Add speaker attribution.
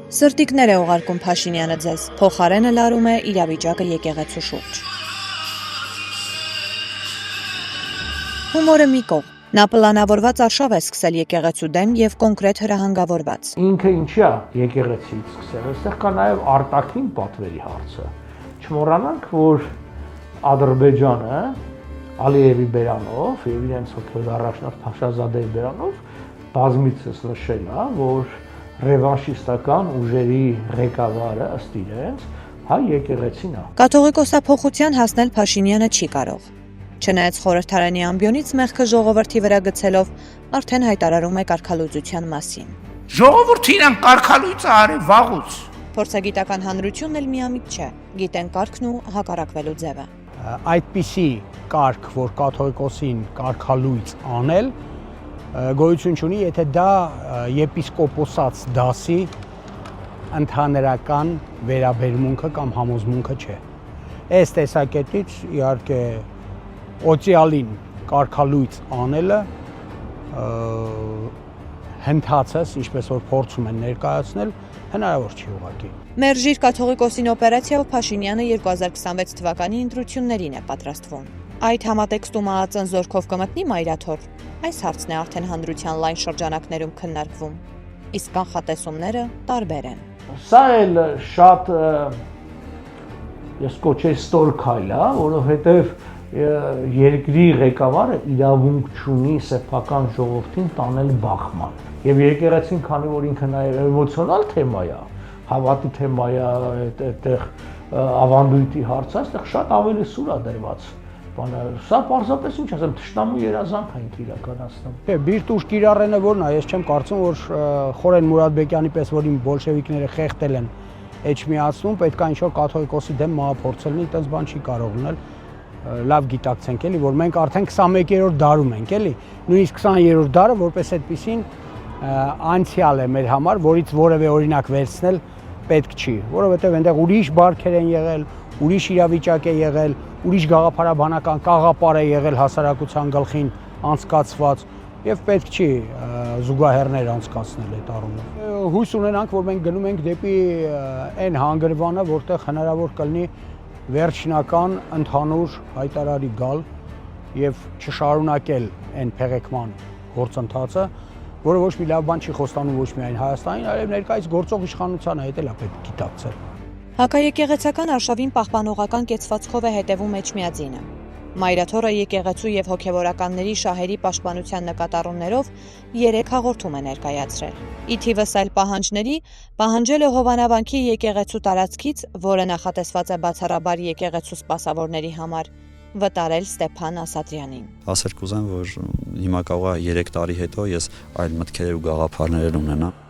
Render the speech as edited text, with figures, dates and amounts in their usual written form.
Speaker 1: Սրտիկներ է ուղարկում Փաշինյանը ձեզ, փոխարենը լարում է իրավիճակը եկեղեցու շուրջ։ Հումորը մի կողմ, նա պլանավորված արշավ է սկսել եկեղեցու դեմ եւ կոնկրետ հրահանգավորված։
Speaker 2: Ինքը ինչի է եկեղեցիից սկսել, այստեղ կա նաեւ արտաքին պատվերի հարցը։ Չմոռանանք, որ Ադրբեջանը Ալիևի բերանով եւ իրենց հոգեոր առաջնորդ Փաշազադեի բերանով բազմիցս նշել է, որ ռևանշիստական ուժերի ղեկավարը ըստ իրենց հայ եկեղեցին է։
Speaker 1: Կաթողիկոսափոխության հասնել Փաշինյանը չի կարող։ Չնայած խորհրդարանի ամբիոնից մեղքը ժողովրդի վրա գցելով արդեն հայտարարում է կարգալուծության մասին։
Speaker 2: Ժողովուրդը իրան կարգալույծը արի վաղուց։
Speaker 1: Փորձագիտական հանրությունն էլ միամիտ չէ, գիտեն կարգն ու հակառակվելու ձևը։
Speaker 3: Այդպիսի կարգ, որ կաթողիկոսին կարգալույծ անել, գոյություն չունի, եթե դա եպիսկոպոսած դասի ընդհանրական վերաբերմունքը կամ համոզմունքը չէ։ Այս տեսակետից իհարկե օծիալին կարգալույծ անելը հնդածս, ինչպես որ փորձում են ներկայացնել, հնարավոր չի ուղղակի։
Speaker 1: Մերժիր կաթողիկոսին օպերացիայով Փաշինյանը 2026 թվականի ընտրություններին է պատրաստվում։ Այդ համատեքստում ԱԱԾ-ն զորքով կմտնի մայրաթոր։ Այս հարցն է արդեն հանրության լայն շրջանակներում քննարկվում։ Իսկ կանխատեսումները տարբեր են։
Speaker 2: Սա էլ շատ ես կոչեի ստոր քայլ է, որովհետև երկրի ղեկավարը իրավունք չունի սեփական ժողովրդին տանել բախման։ Եվ եկեղեցին, քանի որ ինքը նաև էմոցիոնալ թեմա է, հավատի թեմա է, այդտեղ ավանդույթի հարցը, այստեղ շատ ավելի սուր է դրված։ Սա պարզապես ինչ ասեմ, թշնամու երազանք է ինքը իրականացնում։
Speaker 3: Բիրտ ուժ կիրառենը որն է, ես չեմ կարծում, որ Խորեն Մուրադբեկյանի պես, որ իմ բոլշևիկները խեղդել են էջմիածնում, պետք է ինչ-որ կաթողիկոսի դեմ մահափորձել լինի, այդպես բան չի կարող լինել։ Լավ գիտակցենք էլի, որ մենք արդեն 21-րդ դարում ենք էլի, նույնիսկ 20-րդ դարը որպես այդպեսին անցյալ է մեր համար, որից որևէ օրինակ վերցնել պետք չի, որովհետև այնտեղ ուրիշ բարքեր են եղել, ուրիշ իրավիճակ է եղել, ուրիշ գաղափարաբանական կաղապար է եղել հասարակության գլխին անցկացված եւ պետք չի զուգահեռներ անցկացնել այդ առումով։ Հույս ունենանք, որ մենք գնում ենք դեպի այն հանգրվանը, որտեղ հնարավոր կլինի վերջնական ընդհանուր հայտարարի գալ եւ չշարունակել այն փեղեկման գործընթացը, որը ոչ մի լավ բան չի խոստանում ոչ միայն Հայաստանին, այլև ներկայիս գործող իշխանությանը, հետ էլ է պետք գիտակցել։
Speaker 1: Հակաեկեղեցական արշավին պահպանողական կեցվածքով է հետևում Էջմիածինը։ Մայրաթորը եկեղեցու եւ հոգեվորականների շահերի պաշտպանության նկատառումներով 3 հաղորդում է ներկայացրել։ Ի թիվս այլ պահանջների, պահանջել է Հովանավանքի եկեղեցու տարածքից, որը նախատեսված է բացառաբար եկեղեցու սպասավորների համար, վտարել Ստեփան Ասատրյանին։
Speaker 4: Ասել կուզեմ, որ հիմա կարող է 3 տարի հետո ես այլ մտքեր ու գաղափարներ ունենամ։